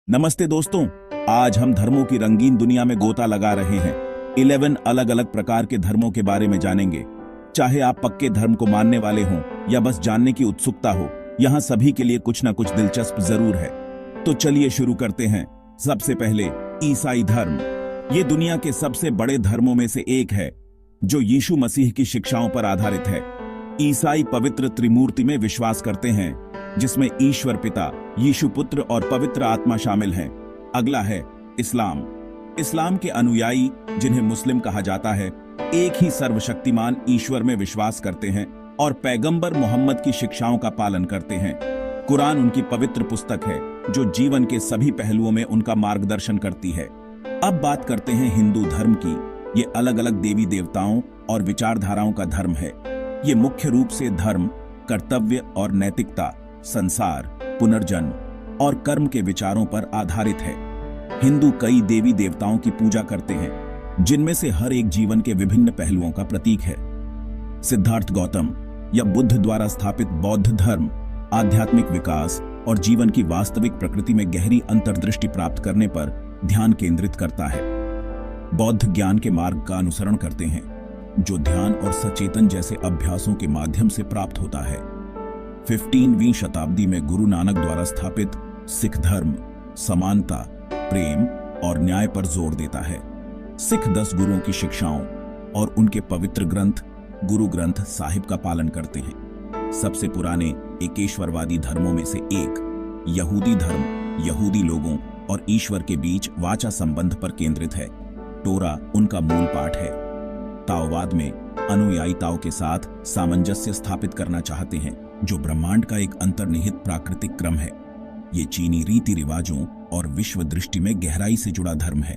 नमस्ते दोस्तों, आज हम धर्मों की रंगीन दुनिया में गोता लगा रहे हैं। 11 अलग अलग प्रकार के धर्मों के बारे में जानेंगे। चाहे आप पक्के धर्म को मानने वाले हों या बस जानने की उत्सुकता हो, यहाँ सभी के लिए कुछ ना कुछ दिलचस्प जरूर है। तो चलिए शुरू करते हैं। सबसे पहले ईसाई धर्म। ये दुनिया के सबसे बड़े धर्मों में से एक है जो यीशु मसीह की शिक्षाओं पर आधारित है। ईसाई पवित्र त्रिमूर्ति में विश्वास करते हैं, जिसमें ईश्वर पिता, यीशु पुत्र और पवित्र आत्मा शामिल हैं। अगला है इस्लाम। इस्लाम के अनुयायी, जिन्हें मुस्लिम कहा जाता है, एक ही सर्वशक्तिमान ईश्वर में विश्वास करते हैं और पैगंबर मोहम्मद की शिक्षाओं का पालन करते हैं। कुरान उनकी पवित्र पुस्तक है जो जीवन के सभी पहलुओं में उनका मार्गदर्शन करती है। अब बात करते हैं हिंदू धर्म की। ये अलग अलग देवी देवताओं और विचारधाराओं का धर्म है। ये मुख्य रूप से धर्म, कर्तव्य और नैतिकता, संसार, पुनर्जन्म और कर्म के विचारों पर आधारित है। हिंदू कई देवी देवताओं की पूजा करते हैं, जिनमें से हर एक जीवन के विभिन्न पहलुओं का प्रतीक है। सिद्धार्थ गौतम या बुद्ध द्वारा स्थापित बौद्ध धर्म आध्यात्मिक विकास और जीवन की वास्तविक प्रकृति में गहरी अंतर्दृष्टि प्राप्त करने पर ध्यान केंद्रित करता है। बौद्ध ज्ञान के मार्ग का अनुसरण करते हैं, जो ध्यान और सचेतन जैसे अभ्यासों के माध्यम से प्राप्त होता है। 15वीं शताब्दी में गुरु नानक द्वारा स्थापित सिख धर्म समानता, प्रेम और न्याय पर जोर देता है। सिख 10 गुरुओं की शिक्षाओं और उनके पवित्र ग्रंथ गुरु ग्रंथ साहिब का पालन करते हैं। सबसे पुराने एकेश्वरवादी धर्मों में से एक यहूदी धर्म यहूदी लोगों और ईश्वर के बीच वाचा संबंध पर केंद्रित है। टोरा उनका मूल पाठ है। ताओवाद में अनुयायी ताओ के साथ सामंजस्य स्थापित करना चाहते हैं, जो ब्रह्मांड का एक अंतर्निहित प्राकृतिक क्रम है। ये चीनी रीति रिवाजों और विश्व दृष्टि में गहराई से जुड़ा धर्म है।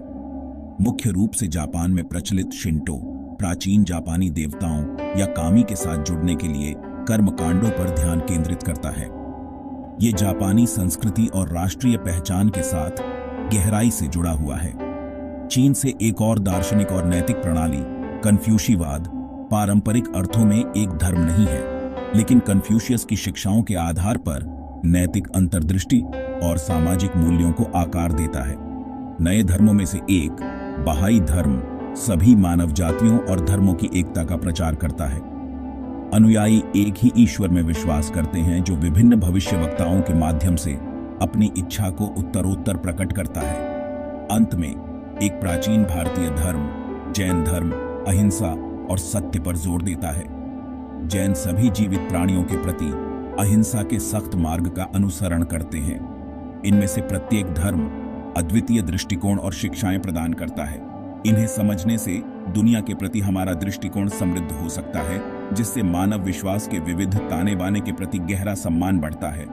मुख्य रूप से जापान में प्रचलित शिंटो प्राचीन जापानी देवताओं या कामी के साथ जुड़ने के लिए कर्मकांडों पर ध्यान केंद्रित करता है। ये जापानी संस्कृति और राष्ट्रीय पहचान के साथ गहराई से जुड़ा हुआ है। चीन से एक और दार्शनिक और नैतिक प्रणाली कन्फ्यूशीवाद पारंपरिक अर्थों में एक धर्म नहीं है, लेकिन कन्फ्यूशियस की शिक्षाओं के आधार पर नैतिक अंतर्दृष्टि और सामाजिक मूल्यों को आकार देता है। नए धर्मों में से एक बहाई धर्म सभी मानव जातियों और धर्मों की एकता का प्रचार करता है। अनुयायी एक ही ईश्वर में विश्वास करते हैं, जो विभिन्न भविष्यवक्ताओं के माध्यम से अपनी इच्छा को उत्तरोत्तर प्रकट करता है। अंत में एक प्राचीन भारतीय धर्म जैन धर्म अहिंसा और सत्य पर जोर देता है। जैन सभी जीवित प्राणियों के प्रति अहिंसा के सख्त मार्ग का अनुसरण करते हैं। इनमें से प्रत्येक धर्म अद्वितीय दृष्टिकोण और शिक्षाएं प्रदान करता है। इन्हें समझने से दुनिया के प्रति हमारा दृष्टिकोण समृद्ध हो सकता है, जिससे मानव विश्वास के विविध ताने बाने के प्रति गहरा सम्मान बढ़ता है।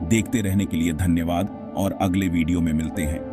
देखते रहने के लिए धन्यवाद और अगले वीडियो में मिलते हैं।